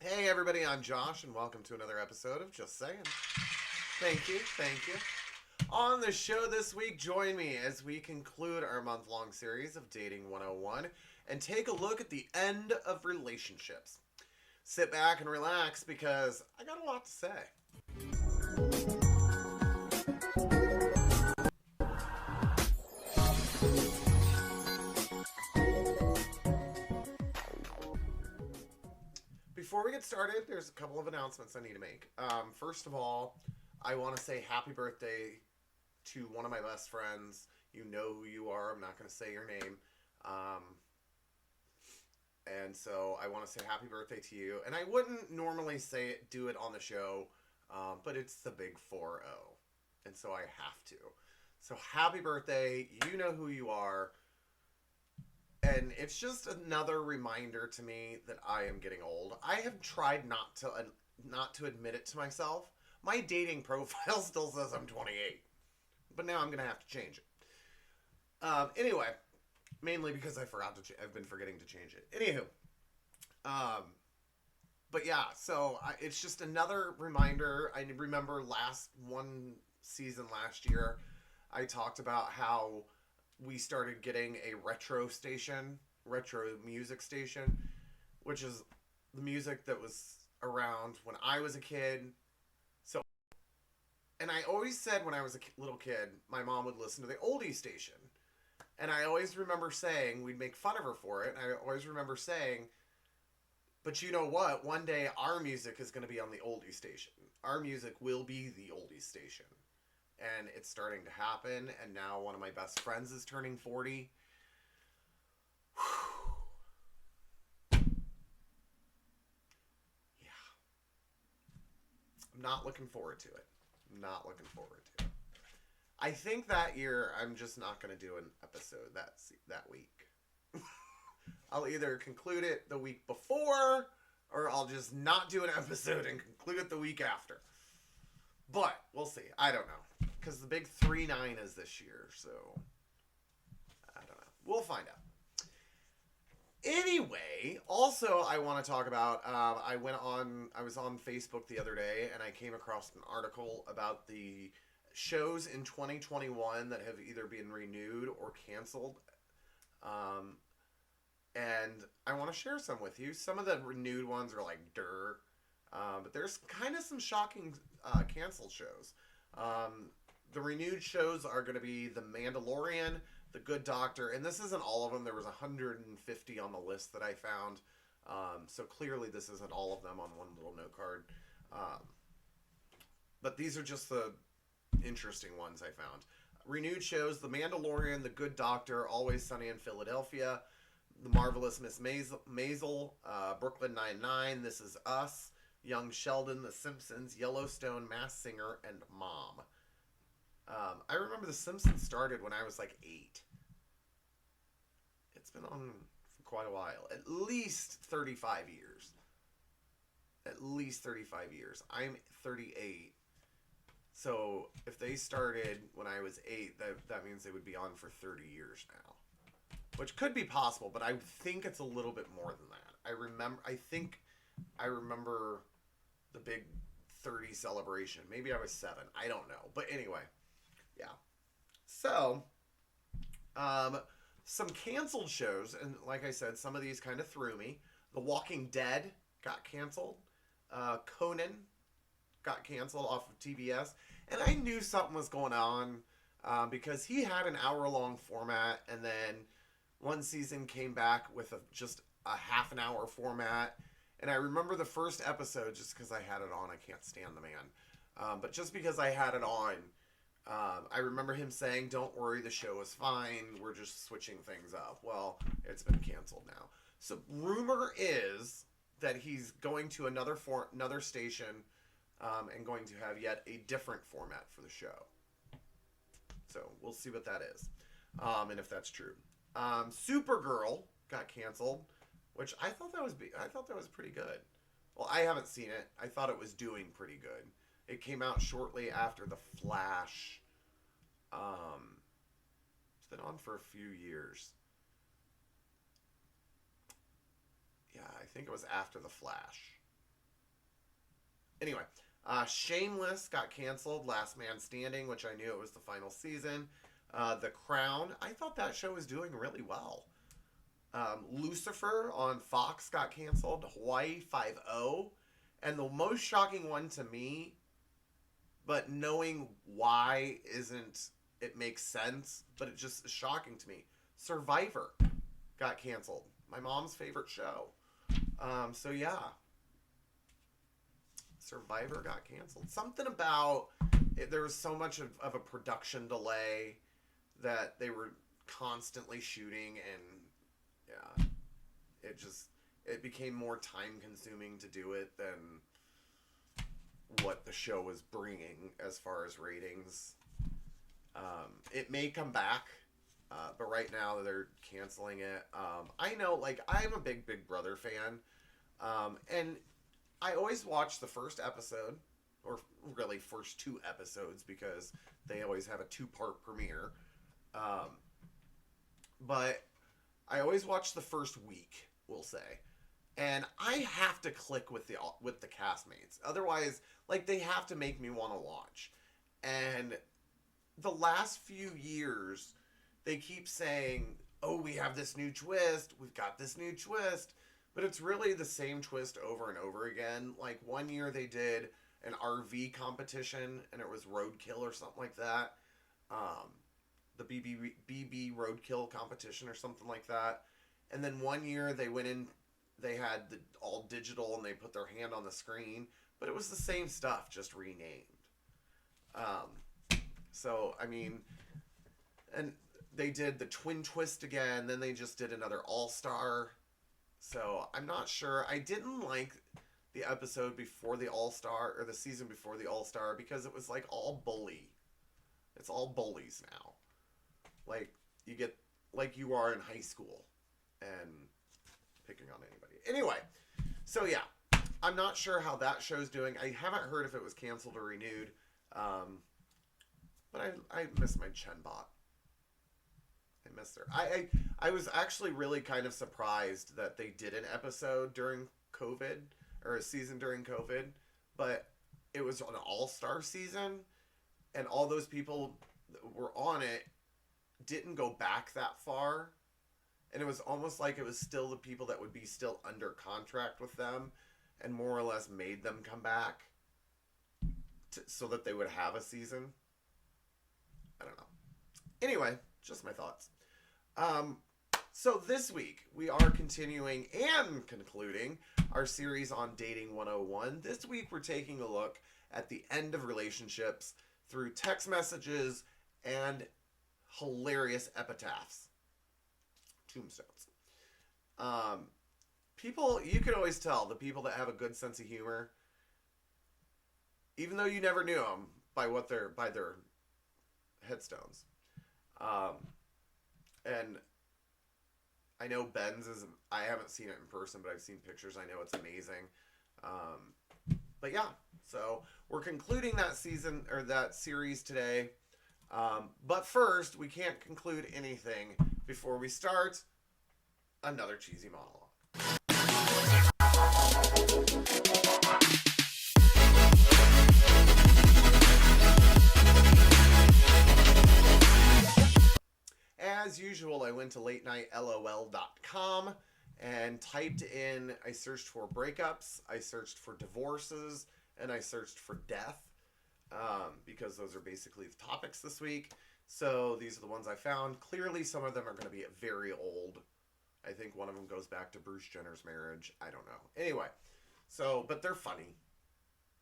Hey everybody, I'm Josh and welcome to another episode of Just Saying. Thank you, thank you. On the show this week, join me as we conclude our month-long series of Dating 101 and take a look at the end of relationships. Sit back and relax because I got a lot to say. Before we get started, there's a couple of announcements I need to make. First of all, I want to say happy birthday to one of my best friends. You know who you are. I'm not going to say your name. And so I want to say happy birthday to you. And I wouldn't normally do it on the show, but it's the big 4-0. And so I have to. So happy birthday. You know who you are. And it's just another reminder to me that I am getting old. I have tried not to admit it to myself. My dating profile still says I'm 28, but now I'm gonna have to change it. Anyway, mainly because I've been forgetting to change it. Anywho, but yeah, so it's just another reminder. I remember one season last year, I talked about how we started getting a retro music station, which is the music that was around when I was a kid. So, and I always said when I was a little kid, my mom would listen to the oldie station. And I always remember saying, we'd make fun of her for it, and I always remember saying, but you know what? One day our music is going to be on the oldie station. Our music will be the oldie station. And it's starting to happen, and now one of my best friends is turning 40. Yeah. I'm not looking forward to it. I think that year I'm just not going to do an episode that week. I'll either conclude it the week before, or I'll just not do an episode and conclude it the week after. But we'll see. I don't know. Because the big 3-9 is this year, so I don't know. We'll find out. Anyway, also I want to talk about, I was on Facebook the other day, and I came across an article about the shows in 2021 that have either been renewed or canceled. And I want to share some with you. Some of the renewed ones are like Durr. But there's kind of some shocking canceled shows. The renewed shows are going to be The Mandalorian, The Good Doctor, and this isn't all of them. There was 150 on the list that I found. So clearly this isn't all of them on one little note card. But these are just the interesting ones I found. Renewed shows: The Mandalorian, The Good Doctor, Always Sunny in Philadelphia, The Marvelous Miss Maisel, Brooklyn Nine-Nine, This Is Us, Young Sheldon, The Simpsons, Yellowstone, Masked Singer, and Mom. I remember The Simpsons started when I was like 8. It's been on for quite a while. At least 35 years. I'm 38. So if they started when I was 8, that means they would be on for 30 years now. Which could be possible, but I think it's a little bit more than that. I remember the big 30 celebration. Maybe I was 7. I don't know. But anyway, yeah. So, some canceled shows, and like I said, some of these kind of threw me. The Walking Dead got canceled. Conan got canceled off of TBS. And I knew something was going on because he had an hour-long format, and then one season came back with just a half an hour format. And I remember the first episode just because I had it on. I can't stand the man. But just because I had it on, I remember him saying, don't worry, the show is fine. We're just switching things up. Well, it's been canceled now. So rumor is that he's going to another station and going to have yet a different format for the show. So we'll see what that is and if that's true. Supergirl got canceled, which I thought that was pretty good. Well, I haven't seen it. I thought it was doing pretty good. It came out shortly after The Flash. It's been on for a few years. Yeah, I think it was after The Flash. Anyway, Shameless got canceled. Last Man Standing, which I knew it was the final season. The Crown, I thought that show was doing really well. Lucifer on Fox got canceled. Hawaii 5-0. And the most shocking one to me, but knowing why isn't, it makes sense, but it just is shocking to me. Survivor got canceled. My mom's favorite show. So yeah. Survivor got canceled. Something about it, there was so much of a production delay that they were constantly shooting, and yeah, it became more time consuming to do it than what the show was bringing as far as ratings. It may come back, but right now they're canceling it. I know, like, I'm a big Brother fan, and I always watch the first episode, or really first 2 episodes, because they always have a 2-part premiere. But I always watch the first week, we'll say, and I have to click with the castmates. Otherwise, like, they have to make me want to watch. And the last few years, they keep saying, "Oh, we have this new twist. We've got this new twist." But it's really the same twist over and over again. Like, one year they did an RV competition, and it was roadkill or something like that. The BB roadkill competition or something like that. And then one year they went in, they had all digital, and they put their hand on the screen. But it was the same stuff, just renamed. So, I mean, and they did the twin twist again. Then they just did another All-Star. So, I'm not sure. I didn't like the episode before the All-Star, or the season before the All-Star, because it was like all bully. It's all bullies now. Like, you get, like you are in high school, and picking on anybody. Anyway, so yeah, I'm not sure how that show's doing. I haven't heard if it was canceled or renewed. But I miss my Chenbot. I miss her. I was actually really kind of surprised that they did an episode during COVID, or a season during COVID, but it was an all-star season, and all those people that were on it didn't go back that far, and it was almost like it was still the people that would be still under contract with them, and more or less made them come back so that they would have a season. I don't know. Anyway, just my thoughts. So this week, we are continuing and concluding our series on Dating 101. This week, we're taking a look at the end of relationships through text messages and hilarious epitaphs. Tombstones. People, you can always tell the people that have a good sense of humor, even though you never knew them by their headstones. And I know Ben's is, I haven't seen it in person, but I've seen pictures. I know it's amazing. But yeah, so we're concluding that season, or that series today. But first, we can't conclude anything before we start another cheesy monologue. As usual, I went to latenightLOL.com and typed in, I searched for breakups, I searched for divorces, and I searched for death, because those are basically the topics this week. So these are the ones I found. Clearly, some of them are going to be very old. I think one of them goes back to Bruce Jenner's marriage. I don't know. Anyway, so, but they're funny.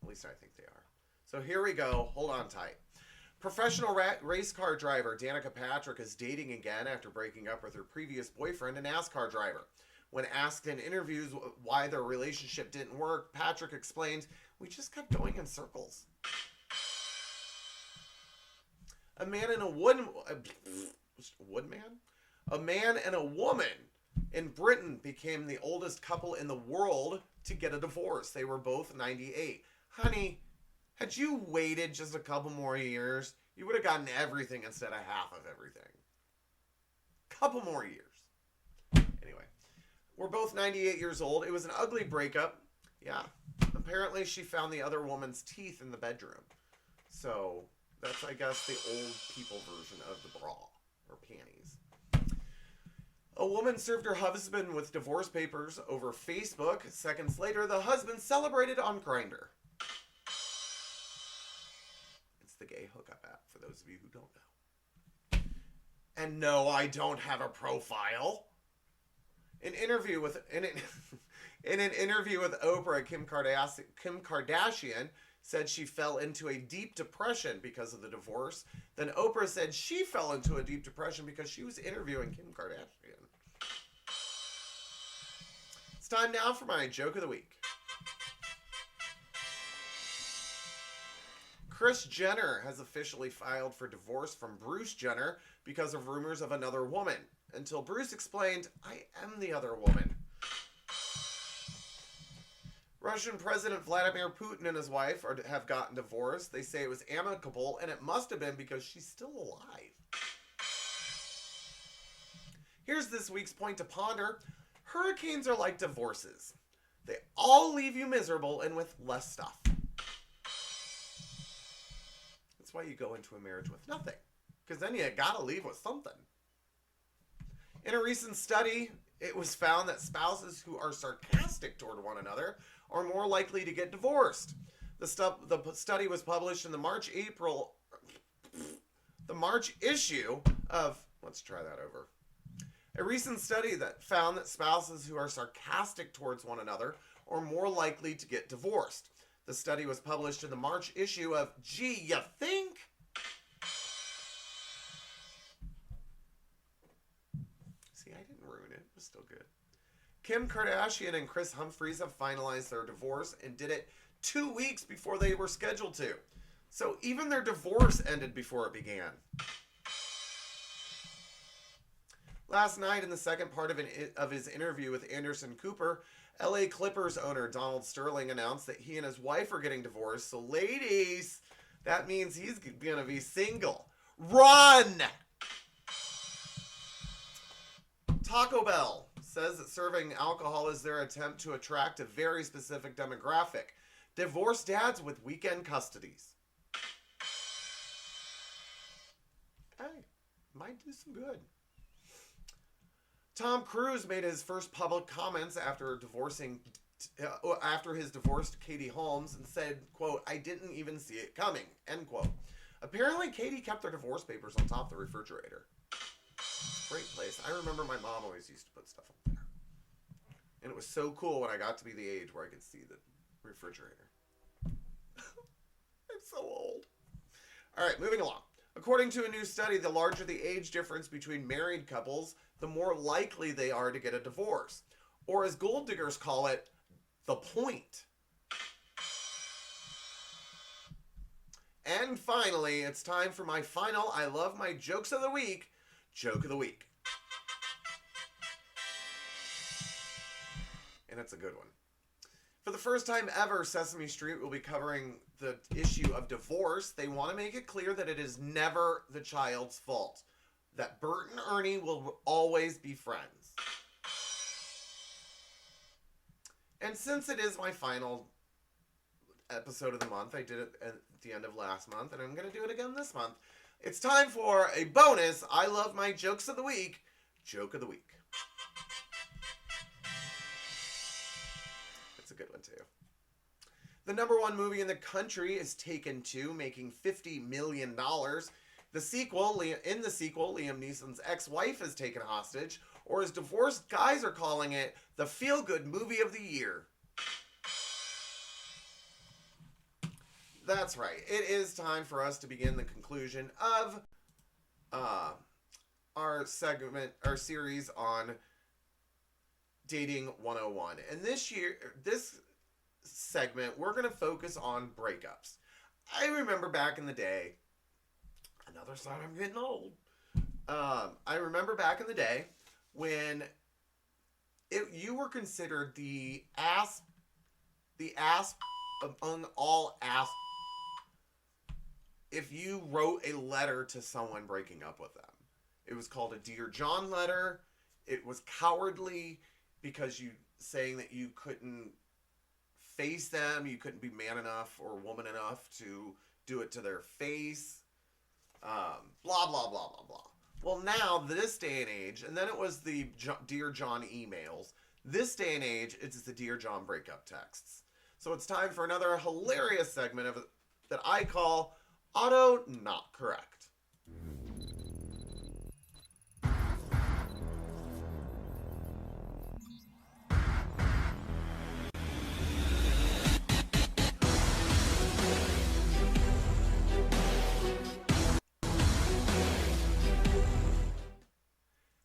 At least I think they are. So here we go. Hold on tight. Professional race car driver Danica Patrick is dating again after breaking up with her previous boyfriend, a NASCAR driver. When asked in interviews why their relationship didn't work, Patrick explained, "We just kept going in circles." A man and a woman in Britain became the oldest couple in the world to get a divorce. They were both 98. Honey, had you waited just a couple more years, you would have gotten everything instead of half of everything. Couple more years. Anyway, we're both 98 years old. It was an ugly breakup. Yeah, apparently she found the other woman's teeth in the bedroom. So that's, I guess, the old people version of the bra or panties. A woman served her husband with divorce papers over Facebook. Seconds later, the husband celebrated on Grindr. It's the gay hookup app, for those of you who don't know. And no, I don't have a profile. In an interview with Oprah, Kim Kardashian said she fell into a deep depression because of the divorce. Then Oprah said she fell into a deep depression because she was interviewing Kim Kardashian. It's time now for my joke of the week. Kris Jenner has officially filed for divorce from Bruce Jenner because of rumors of another woman. Until Bruce explained, "I am the other woman." Russian President Vladimir Putin and his wife have gotten divorced. They say it was amicable, and it must have been because she's still alive. Here's this week's point to ponder. Hurricanes are like divorces. They all leave you miserable and with less stuff. That's why you go into a marriage with nothing, because then you gotta leave with something. In a recent study, it was found that spouses who are sarcastic toward one another are more likely to get divorced. The study was published in the March issue of, let's try that over. A recent study that found that spouses who are sarcastic towards one another are more likely to get divorced. The study was published in the March issue of Gee, You Think? See, I didn't ruin it. It was still good. Kim Kardashian and Chris Humphries have finalized their divorce and did it 2 weeks before they were scheduled to. So even their divorce ended before it began. Last night, in the second part of his interview with Anderson Cooper, LA Clippers owner Donald Sterling announced that he and his wife are getting divorced. So ladies, that means he's going to be single. Run! Taco Bell says that serving alcohol is their attempt to attract a very specific demographic. Divorced dads with weekend custodies. Hey, might do some good. Tom Cruise made his first public comments after his divorce to Katie Holmes and said, quote, "I didn't even see it coming," end quote. Apparently, Katie kept their divorce papers on top of the refrigerator. Great place. I remember my mom always used to put stuff up there. And it was so cool when I got to be the age where I could see the refrigerator. I'm so old. All right, moving along. According to a new study, the larger the age difference between married couples, the more likely they are to get a divorce. Or as gold diggers call it, the point. And finally, it's time for my final I Love My Jokes of the Week, Joke of the Week. And it's a good one. For the first time ever, Sesame Street will be covering the issue of divorce. They want to make it clear that it is never the child's fault. That Bert and Ernie will always be friends. And since it is my final episode of the month, I did it at the end of last month, and I'm going to do it again this month. It's time for a bonus I Love My Jokes of the Week, Joke of the Week. It's a good one, too. The #1 movie in the country is Taken 2, making $50 million. In the sequel, Liam Neeson's ex-wife is taken hostage, or as divorced guys are calling it, the feel-good movie of the year. That's right. It is time for us to begin the conclusion of our series on Dating 101. And this segment, we're going to focus on breakups. I remember back in the day, another sign I'm getting old. I remember back in the day when you were considered the ass among all ass if you wrote a letter to someone breaking up with them. It was called a Dear John letter. It was cowardly because you saying that you couldn't face them. You couldn't be man enough or woman enough to do it to their face. Blah, blah, blah, blah, blah. Well, now, this day and age, and then it was the Dear John emails. This day and age, it's the Dear John breakup texts. So it's time for another hilarious segment of that I call Auto Not Correct.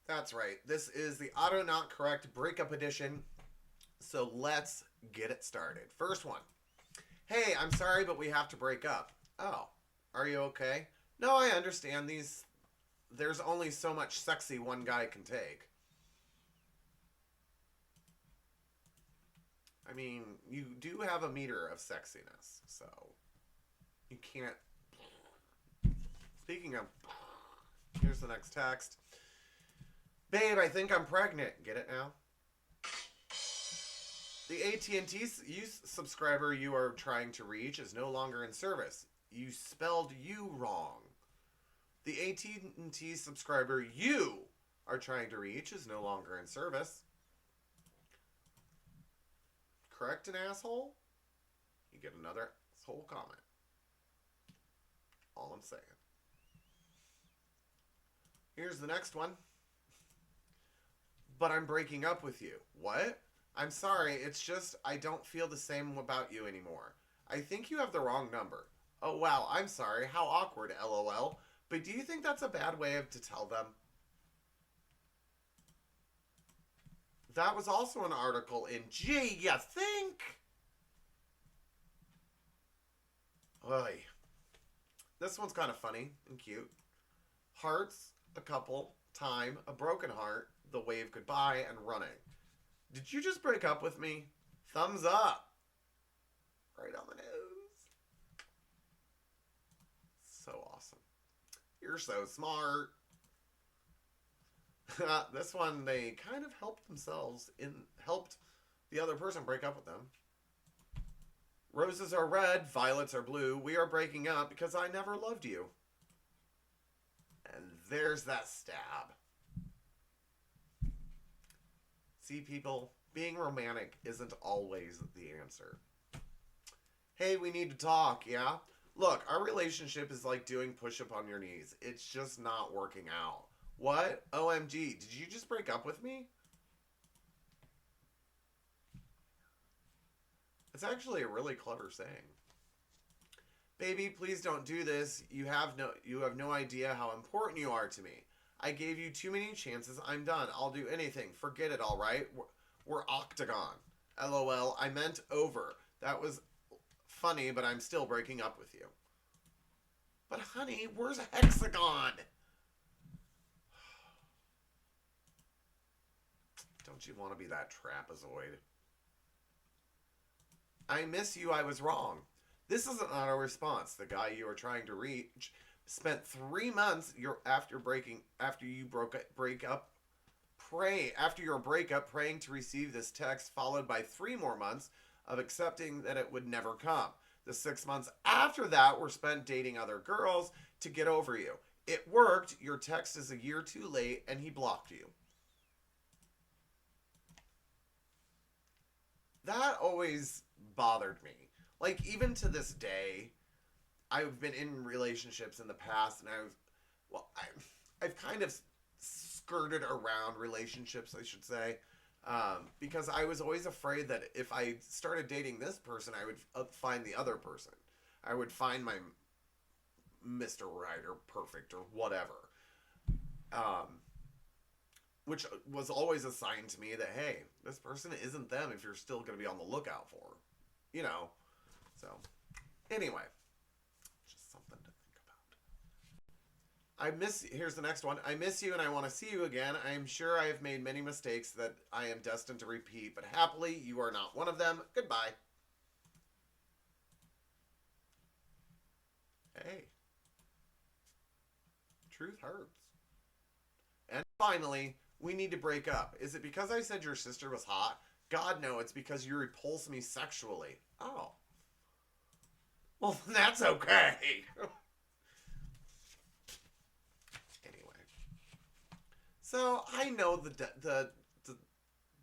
That's right. This is the Auto Not Correct breakup edition. So let's get it started. First one. Hey, I'm sorry, but we have to break up. Oh, are you okay? No, I understand these. There's only so much sexy one guy can take. I mean, you do have a meter of sexiness, so you can't. Speaking of, here's the next text. Babe, I think I'm pregnant. Get it now? The AT&T use subscriber you are trying to reach is no longer in service. You spelled you wrong. The AT&T subscriber you are trying to reach is no longer in service. Correct an asshole? You get another asshole comment. All I'm saying. Here's the next one. But I'm breaking up with you. What? I'm sorry, it's just I don't feel the same about you anymore. I think you have the wrong number. Oh wow, I'm sorry, how awkward, LOL. But do you think that's a bad way to tell them? That was also an article in Gee, you think? Oy. This one's kind of funny and cute. Hearts, a couple, time, a broken heart, the wave goodbye, and running. Did you just break up with me? Thumbs up. Right on the nose. So awesome. You're so smart. This one, they kind of helped the other person break up with them. Roses are red, violets are blue. We are breaking up because I never loved you. And there's that stab. See, people, being romantic isn't always the answer. Hey, we need to talk, yeah? Look, our relationship is like doing push-up on your knees. It's just not working out. What? OMG, did you just break up with me? It's actually a really clever saying. Baby, please don't do this. You have no idea how important you are to me. I gave you too many chances. I'm done. I'll do anything. Forget it, all right? We're octagon. LOL. I meant over. That was funny, but I'm still breaking up with you. But honey, where's a hexagon? Don't you want to be that trapezoid? I miss you. I was wrong. This is an auto response. The guy you were trying to reach spent 3 months after your breakup praying to receive this text, followed by 3 more months of accepting that it would never come. The 6 months after that were spent dating other girls to get over you. It worked. Your text is a year too late, and he blocked you. That always bothered me. Like, even to this day, I've been in relationships in the past, and I've kind of skirted around relationships, I should say, because I was always afraid that if I started dating this person, I would find the other person. I would find my Mr. Right or perfect or whatever, which was always a sign to me that, hey, this person isn't them if you're still going to be on the lookout for, you know. So, anyway. Something to think about. Here's the next one. I miss you and I want to see you again. I am sure I have made many mistakes that I am destined to repeat, but happily, you are not one of them. Goodbye. Hey. Truth hurts. And finally, we need to break up. Is it because I said your sister was hot? God, no, it's because you repulse me sexually. Oh. Well, that's okay. Anyway. So, I know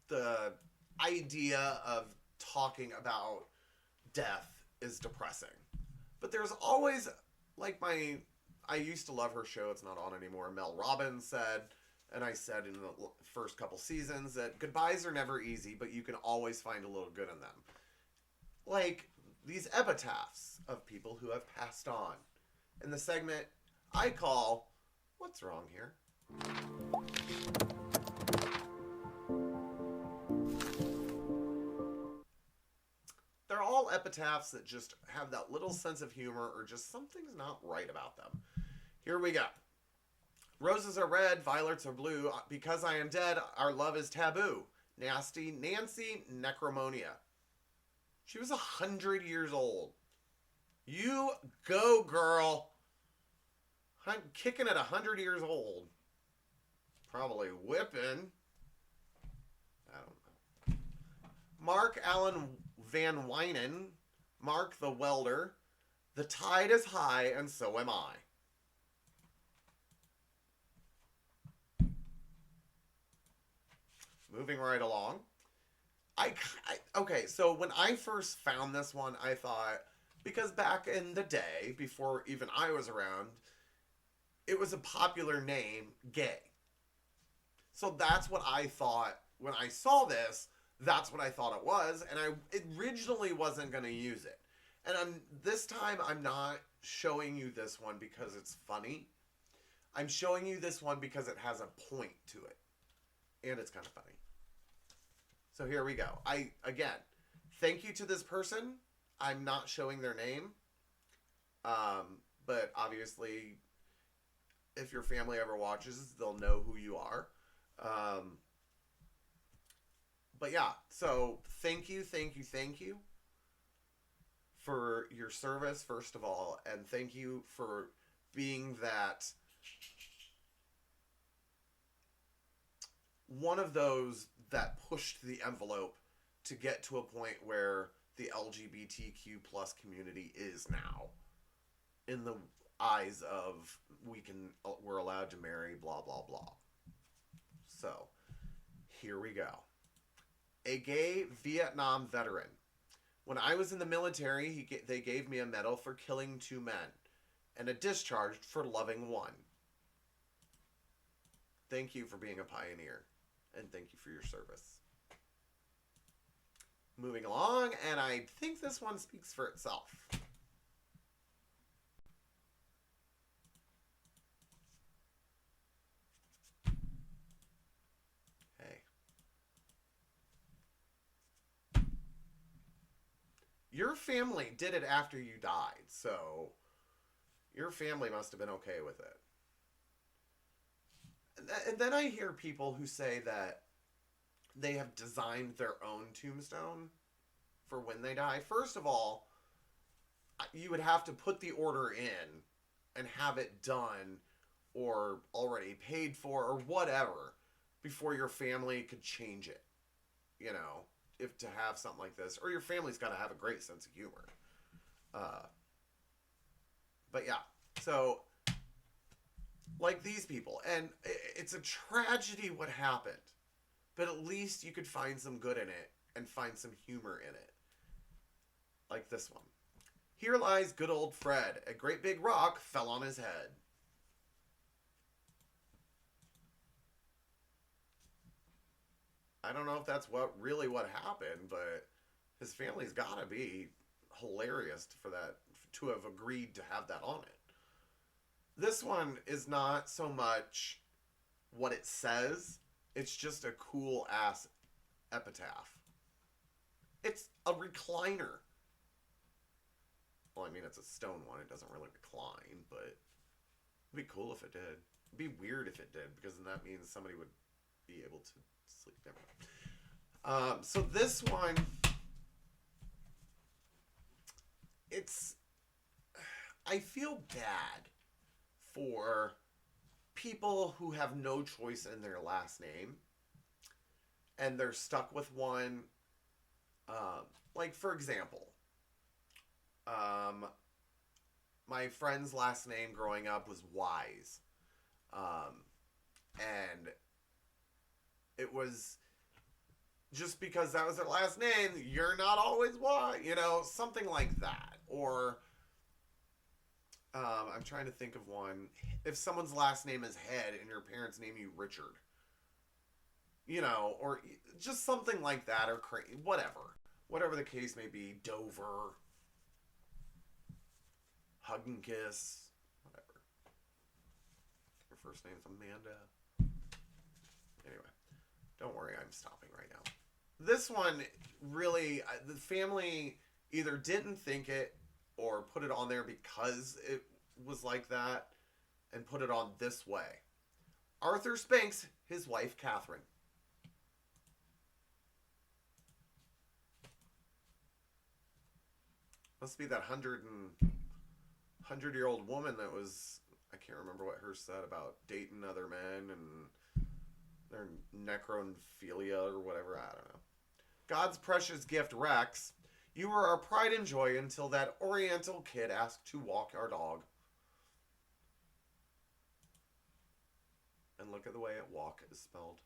the idea of talking about death is depressing. But there's always, like I used to love her show, it's not on anymore, Mel Robbins said, and I said in the first couple seasons, that goodbyes are never easy, but you can always find a little good in them. Like these epitaphs of people who have passed on. In the segment I call, What's Wrong Here? They're all epitaphs that just have that little sense of humor or just something's not right about them. Here we go. Roses are red, violets are blue. Because I am dead, our love is taboo. Nasty Nancy Necromonia. She was 100 years old. You go, girl. I'm kicking at 100 years old. Probably whipping. I don't know. Mark Allen Van Wynen. Mark the Welder. The tide is high, and so am I. Moving right along. Okay, so when I first found this one, I thought, because back in the day, before even I was around, it was a popular name, gay. So that's what I thought when I saw this. That's what I thought it was, and I originally wasn't going to use it. And this time, I'm not showing you this one because it's funny. I'm showing you this one because it has a point to it, and it's kind of funny. So here we go. Again, thank you to this person. I'm not showing their name, but obviously, if your family ever watches, they'll know who you are. But yeah, so thank you for your service, first of all, and thank you for being that one of those that pushed the envelope to get to a point where the LGBTQ plus community is now, in the eyes of we're allowed to marry, blah blah blah. So here we go. A gay Vietnam veteran. When I was in the military, they gave me a medal for killing 2 men and a discharge for loving 1. Thank you for being a pioneer, and thank you for your service. Moving along, and I think this one speaks for itself. Hey. Your family did it after you died, so your family must have been okay with it. And then I hear people who say that they have designed their own tombstone for when they die. First of all, you would have to put the order in and have it done or already paid for or whatever before your family could change it. You know, if to have something like this. Or your family's got to have a great sense of humor. But yeah, so like these people. And it's a tragedy what happened. But at least you could find some good in it and find some humor in it. Like this one. Here lies good old Fred. A great big rock fell on his head. I don't know if that's what happened, but his family's got to be hilarious for that, to have agreed to have that on it. This one is not so much what it says. It's just a cool ass epitaph. It's a recliner. Well, I mean, it's a stone one. It doesn't really recline, but it'd be cool if it did. It'd be weird if it did, because then that means somebody would be able to sleep. Never mind. So this one, I feel bad for people who have no choice in their last name, and they're stuck with one Like, for example, um, my friend's last name growing up was Wise. And it was just because that was their last name, you're not always wise, something like that. Or I'm trying to think of one. If someone's last name is Head and your parents name you Richard, or just something like that, or whatever the case may be. Dover, Hug and Kiss, whatever. Your first name's Amanda. Anyway, don't worry, I'm stopping right now. This one really, the family either didn't think it or put it on there because it was like that and put it on this way. Arthur Spanks, his wife Catherine. Must be that 100-year-old woman that was, I can't remember what hers said about dating other men and their necrophilia or whatever, I don't know. God's precious gift, Rex. You were our pride and joy until that Oriental kid asked to walk our dog. And look at the way walk is spelled.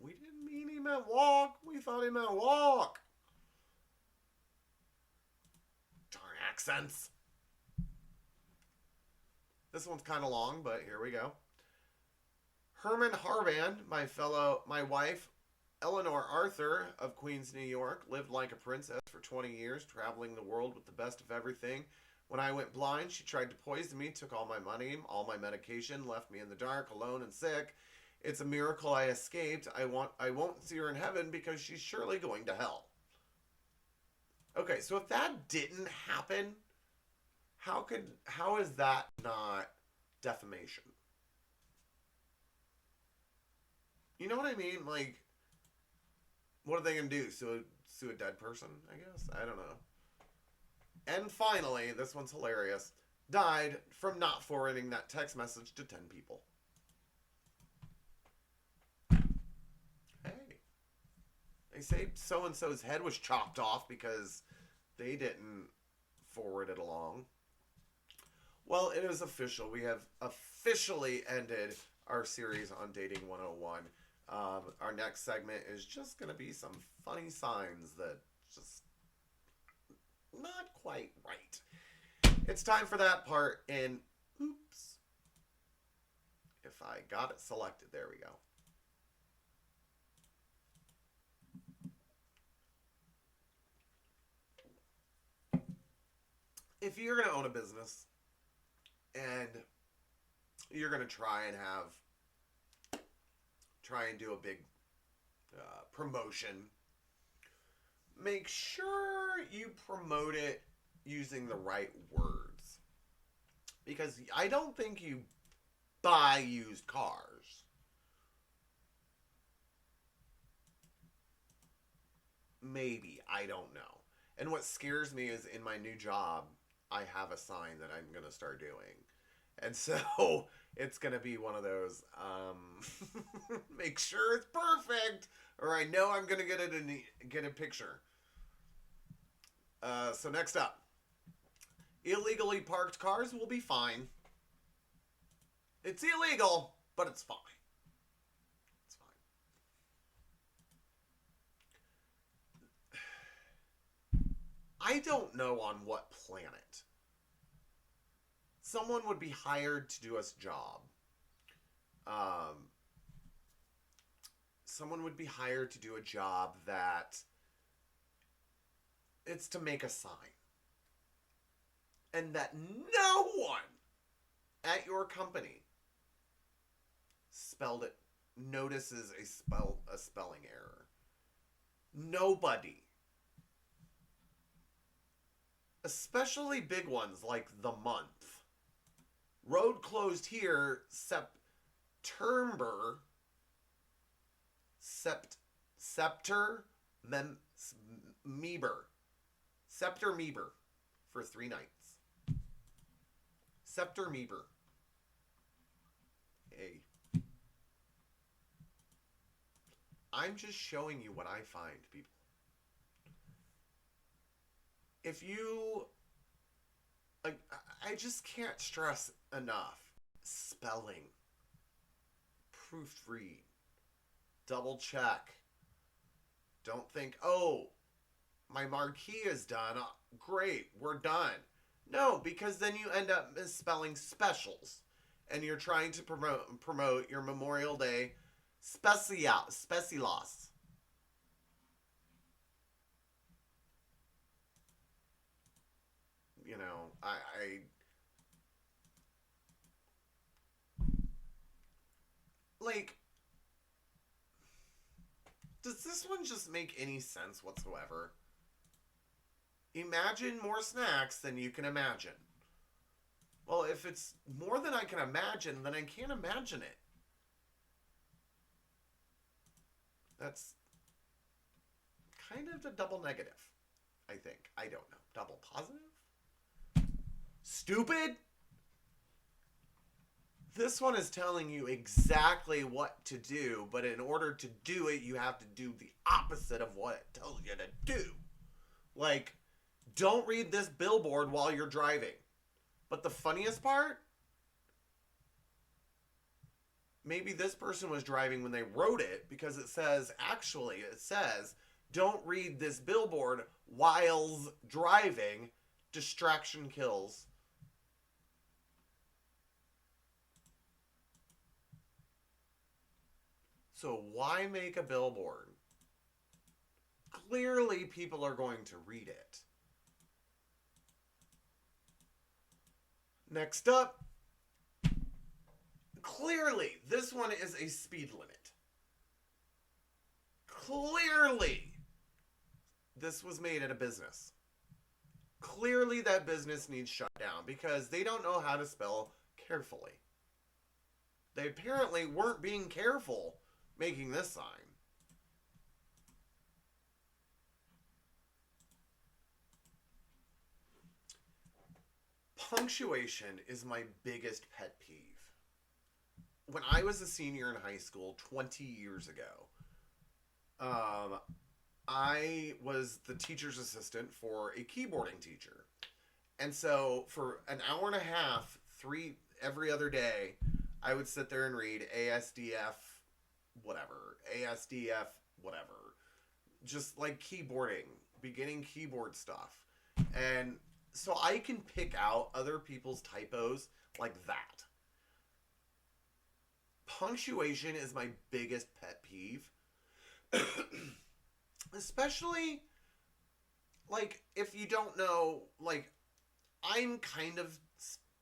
We didn't mean he meant walk. We thought he meant walk. Darn accents. This one's kind of long, but here we go. Herman Harband, my wife, Eleanor Arthur of Queens, New York, lived like a princess for 20 years, traveling the world with the best of everything. When I went blind, she tried to poison me, took all my money, all my medication, left me in the dark, alone and sick. It's a miracle I escaped. I won't see her in heaven because she's surely going to hell. Okay, so if that didn't happen, how is that not defamation? You know what I mean? Like, what are they going to do? Sue a dead person, I guess? I don't know. And finally, this one's hilarious. Died from not forwarding that text message to 10 people. Hey. They say so-and-so's head was chopped off because they didn't forward it along. Well, it is official. We have officially ended our series on Dating 101. Our next segment is just going to be some funny signs that just not quite right. It's time for that part, and oops. If I got it selected, there we go. If you're going to own a business and you're going to try and do a big promotion, make sure you promote it using the right words. Because I don't think you buy used cars. Maybe. I don't know. And what scares me is in my new job, I have a sign that I'm going to start doing. And so it's going to be one of those, make sure it's perfect, or I know I'm going to get a picture. So next up, illegally parked cars will be fine. It's illegal, but it's fine. It's fine. I don't know on what planet someone would be hired to do a job. Someone would be hired to do a job that it's to make a sign. And that no one at your company notices a spelling error. Nobody. Especially big ones like the month. Road closed here, September, Meber for 3 nights. Meber. I'm just showing you what I find, people. If you... I just can't stress enough. Spelling. Proofread. Double check. Don't think, oh, my marquee is done. Great, we're done. No, because then you end up misspelling specials. And you're trying to promote your Memorial Day specialos. You know, like, does this one just make any sense whatsoever? Imagine more snacks than you can imagine. Well, if it's more than I can imagine, then I can't imagine it. That's kind of a double negative, I think. I don't know. Double positive? Stupid? This one is telling you exactly what to do, but in order to do it, you have to do the opposite of what it tells you to do. Like, don't read this billboard while you're driving. But the funniest part, maybe this person was driving when they wrote it, because it says, don't read this billboard while driving. Distraction kills. So why make a billboard? Clearly people are going to read it. Next up, clearly this one is a speed limit. Clearly this was made at a business. Clearly that business needs shut down because they don't know how to spell carefully. They apparently weren't being careful making this sign. Punctuation is my biggest pet peeve. When I was a senior in high school 20 years ago, I was the teacher's assistant for a keyboarding teacher. And so for an hour and a half, every other day, I would sit there and read ASDF, whatever. Just like keyboarding, beginning keyboard stuff. And so I can pick out other people's typos like that. Punctuation is my biggest pet peeve. Especially, like, if you don't know, like, I'm kind of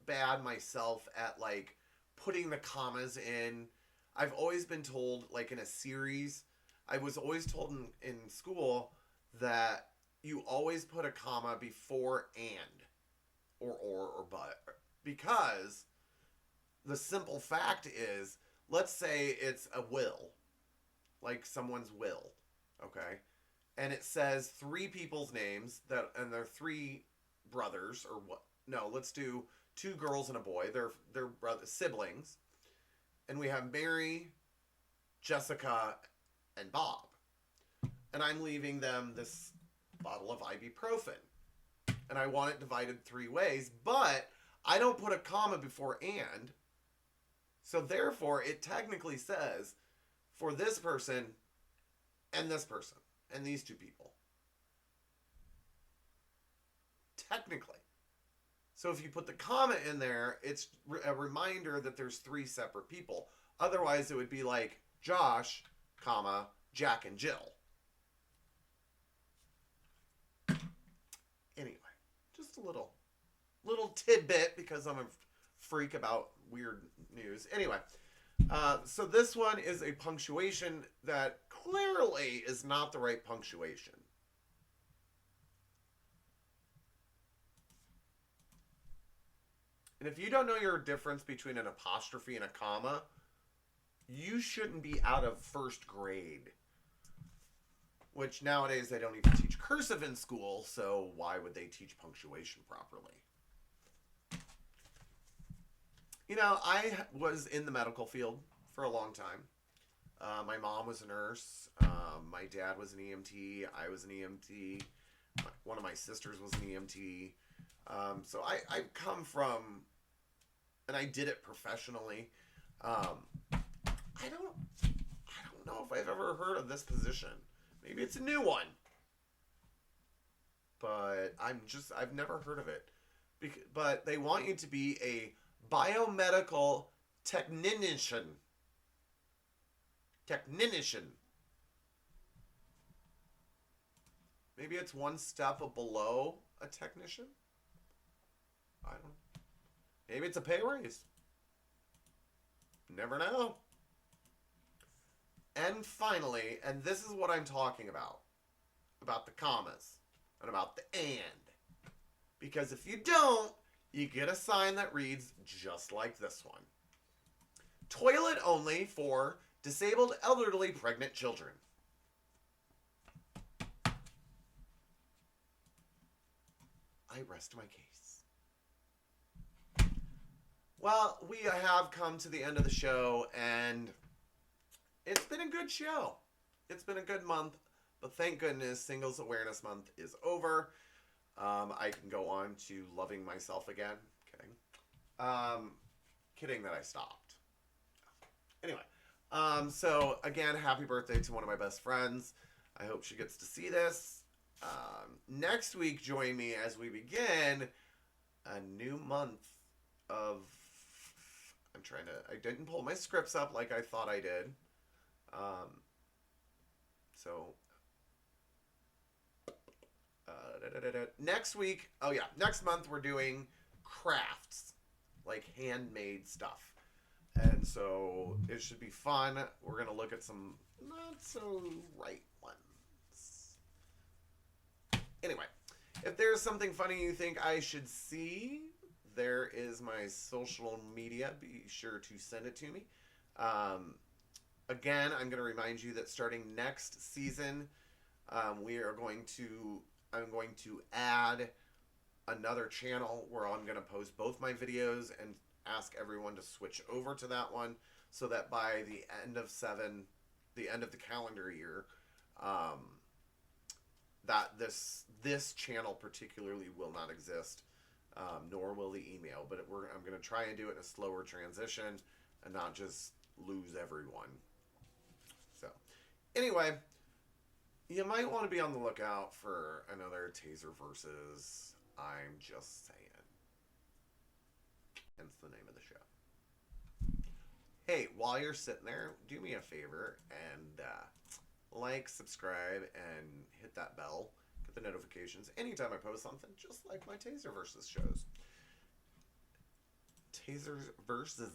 bad myself at, like, putting the commas in. I've always been told, like, in a series, I was always told in school that you always put a comma before and, or but, because the simple fact is, let's say it's a will, like someone's will, okay? And it says 3 people's names, and they're 3 brothers, or what? No, let's do 2 girls and a boy. They're brothers, siblings. And we have Mary, Jessica, and Bob. And I'm leaving them this bottle of ibuprofen. And I want it divided 3 ways, but I don't put a comma before and. So therefore, it technically says for this person and this person and these 2 people. Technically. So if you put the comma in there, it's a reminder that there's 3 separate people. Otherwise, it would be like Josh, comma, Jack and Jill. Anyway, just a little tidbit because I'm a freak about weird news. Anyway, so this one is a punctuation that clearly is not the right punctuation. And if you don't know your difference between an apostrophe and a comma, you shouldn't be out of 1st grade. Which nowadays they don't even teach cursive in school, so why would they teach punctuation properly? You know, I was in the medical field for a long time. My mom was a nurse. My dad was an EMT. I was an EMT. One of my sisters was an EMT. So I come from, and I did it professionally. I don't know if I've ever heard of this position. Maybe it's a new one, but I've never heard of it. But they want you to be a biomedical technician. Technician. Maybe it's one step below a technician. I don't know. Maybe it's a pay raise. Never know. And finally, and this is what I'm talking about the commas and about the and. Because if you don't, you get a sign that reads just like this one. Toilet only for disabled, elderly, pregnant children. I rest my case. Well, we have come to the end of the show, and it's been a good show. It's been a good month, but thank goodness Singles Awareness Month is over. I can go on to loving myself again. Kidding. Kidding that I stopped. Anyway, so again, happy birthday to one of my best friends. I hope she gets to see this. Next week, join me as we begin a new month of... I didn't pull my scripts up like I thought I did. Next week, next month we're doing crafts, like handmade stuff. And so it should be fun. We're going to look at some not so right ones. Anyway, if there's something funny you think I should see, there is my social media. Be sure to send it to me. Again, I'm going to remind you that starting next season, I'm going to add another channel where I'm going to post both my videos and ask everyone to switch over to that one, so that by the end of the calendar year, that this channel particularly will not exist, nor will the email. But I'm going to try and do it in a slower transition and not just lose everyone. So, anyway, you might want to be on the lookout for another Taser versus I'm Just Saying. Hence the name of the show. Hey, while you're sitting there, do me a favor and like, subscribe, and hit that bell. Get the notifications anytime I post something, just like my Taser versus shows. Taser versus...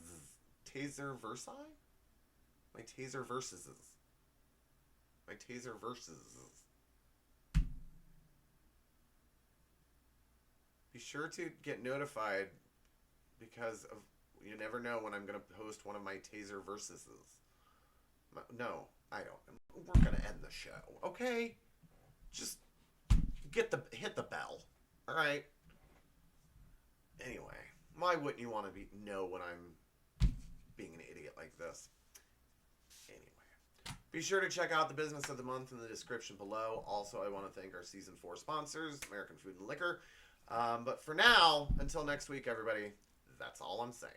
Taser versi? My Taser versus... My Taser versus... Be sure to get notified, because you never know when I'm going to post one of my Taser versuses. No, I don't. We're going to end the show, okay? Just hit the bell, all right? Anyway, why wouldn't you want to know when I'm being an idiot like this? Anyway, be sure to check out the business of the month in the description below. Also, I want to thank our Season 4 sponsors, American Food and Liquor. But for now, until next week, everybody, that's all I'm saying.